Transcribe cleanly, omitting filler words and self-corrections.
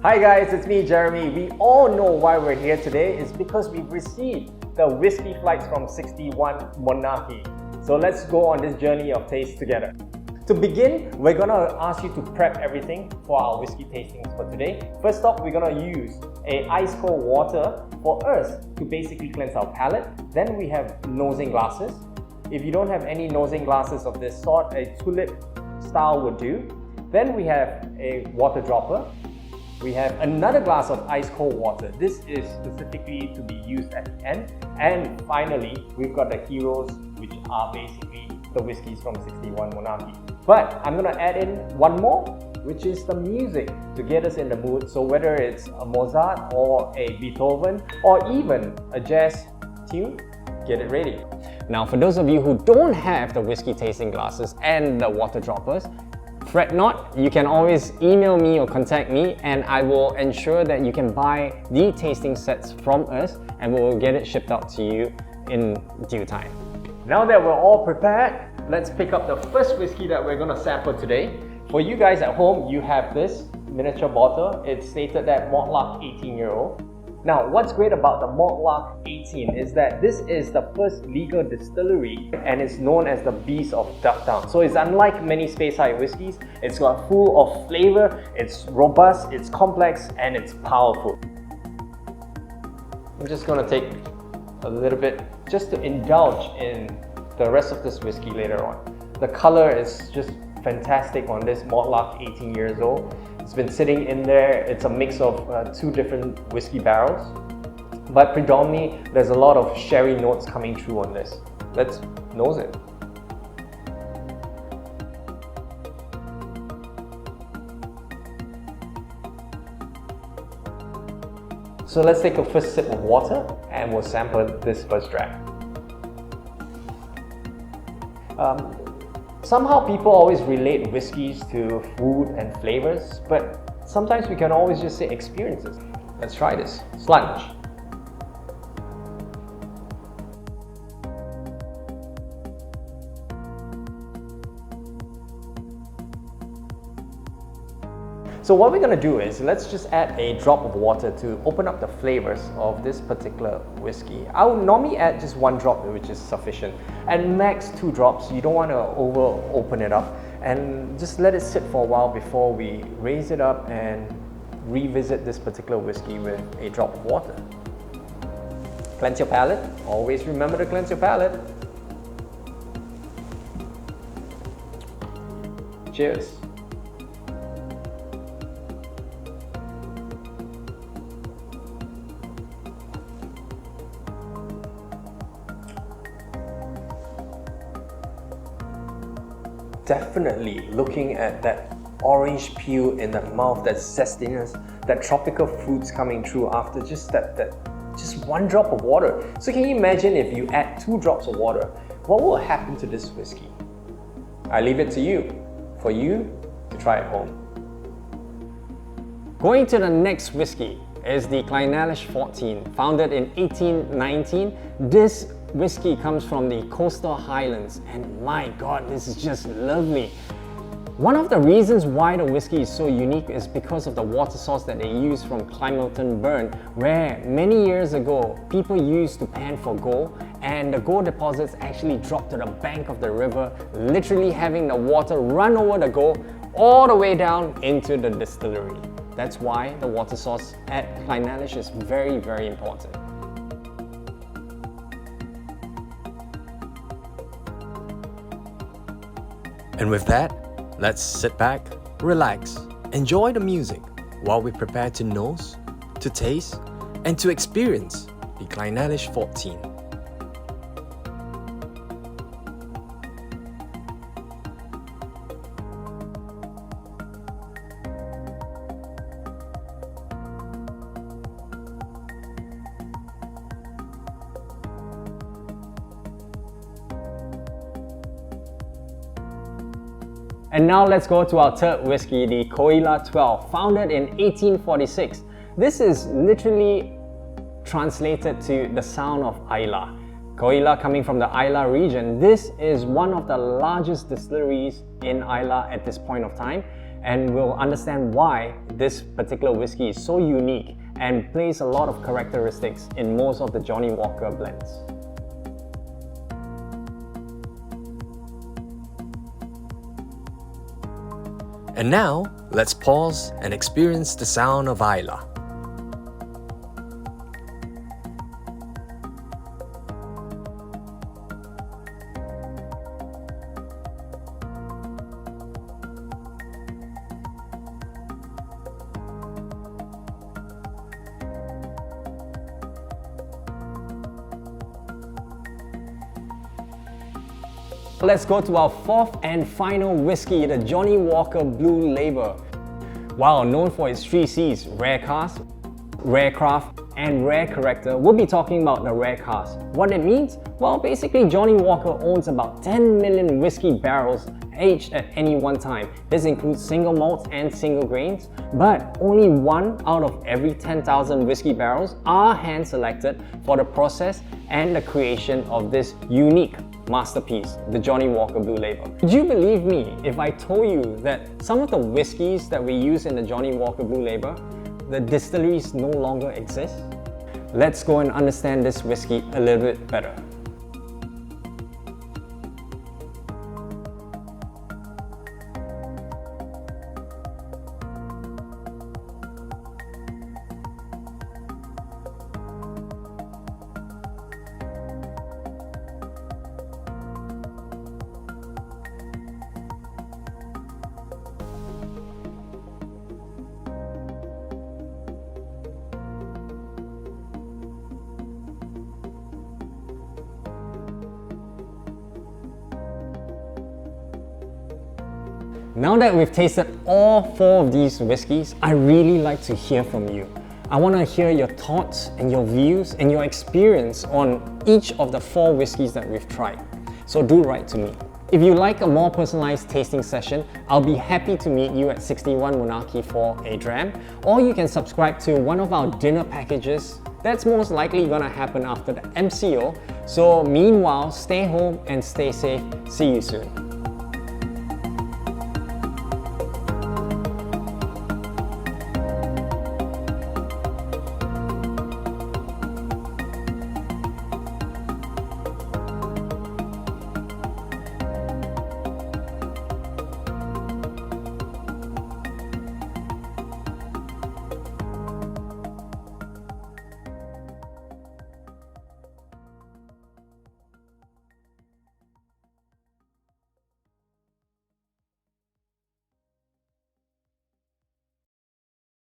Hi guys, it's me Jeremy. We all know why we're here today is because we've received the whiskey flights from 61 Monarchy. So let's go on this journey of taste together. To begin, we're gonna ask you to prep everything for our whiskey tastings for today. First off, we're gonna use a ice cold water for us to basically cleanse our palate. Then we have nosing glasses. If you don't have any nosing glasses of this sort, a tulip style would do. Then we have a water dropper. We have another glass of ice cold water. This is specifically to be used at the end. And finally, we've got the heroes, which are basically the whiskies from 61 Monarchy. But I'm gonna add in one more, which is the music to get us in the mood. So whether it's a Mozart or a Beethoven or even a jazz tune, get it ready. Now, for those of you who don't have the whiskey tasting glasses and the water droppers, fret not, you can always email me or contact me and I will ensure that you can buy the tasting sets from us and we will get it shipped out to you in due time. Now that we're all prepared, let's pick up the first whiskey that we're gonna sample today. For you guys at home, you have this miniature bottle. It's stated that Mortlach 18-year-old. Now, what's great about the Mortlach 18 is that this is the first legal distillery and it's known as the Beast of Ducktown. So it's unlike many Speyside whiskies. It's got full of flavor, it's robust, it's complex, and it's powerful. I'm just gonna take a little bit just to indulge in the rest of this whiskey later on. The color is just fantastic on this Mortlach 18 years old. It's been sitting in there. It's a mix of two different whiskey barrels, but predominantly there's a lot of sherry notes coming through on this. Let's nose it. So let's take a first sip of water and we'll sample this first draft. Somehow people always relate whiskies to food and flavors, but sometimes we can always just say experiences. Let's try this. Slunge. So what we're going to do is let's just add a drop of water to open up the flavors of this particular whiskey. I would normally add just one drop, which is sufficient, and max 2 drops. You don't want to open it up, and just let it sit for a while before we raise it up and revisit this particular whiskey with a drop of water. Cleanse your palate. Always remember to cleanse your palate. Cheers. Definitely looking at that orange peel in the mouth, that zestiness, that tropical fruits coming through after just just one drop of water. So can you imagine if you add 2 drops of water, what will happen to this whiskey? I leave it to you, for you to try at home. Going to the next whiskey is the Clynelish 14, founded in 1819. This whiskey comes from the coastal highlands and my god, this is just lovely. One of the reasons why the whiskey is so unique is because of the water source that they use from Clymelton Burn, where many years ago people used to pan for gold and the gold deposits actually dropped to the bank of the river, literally having the water run over the gold all the way down into the distillery. That's why the water source at Clynelish is very, very important. And with that, let's sit back, relax, enjoy the music while we prepare to nose, to taste, and to experience the Clynelish 14. And now let's go to our third whiskey, the Caol 12, founded in 1846. This is literally translated to the sound of Isla. Caol coming from the Isla region, this is one of the largest distilleries in Isla at this point of time, and we'll understand why this particular whiskey is so unique and plays a lot of characteristics in most of the Johnnie Walker blends. And now, let's pause and experience the sound of Isla. Let's go to our fourth and final whiskey, the Johnnie Walker Blue Label. While known for its 3 C's, rare cask, rare craft, and rare character, we'll be talking about the rare cask. What it means? Well, basically Johnnie Walker owns about 10 million whiskey barrels aged at any one time. This includes single malts and single grains, but only 1 out of every 10,000 whiskey barrels are hand selected for the process and the creation of this unique masterpiece, the Johnnie Walker Blue Label. Would you believe me if I told you that some of the whiskies that we use in the Johnnie Walker Blue Label, the distilleries no longer exist? Let's go and understand this whiskey a little bit better. Now that we've tasted all 4 of these whiskies, I really like to hear from you. I want to hear your thoughts and your views and your experience on each of the 4 whiskies that we've tried. So do write to me. If you like a more personalized tasting session, I'll be happy to meet you at 61 Monarchy for a dram, or you can subscribe to one of our dinner packages. That's most likely gonna happen after the MCO. So meanwhile, stay home and stay safe. See you soon.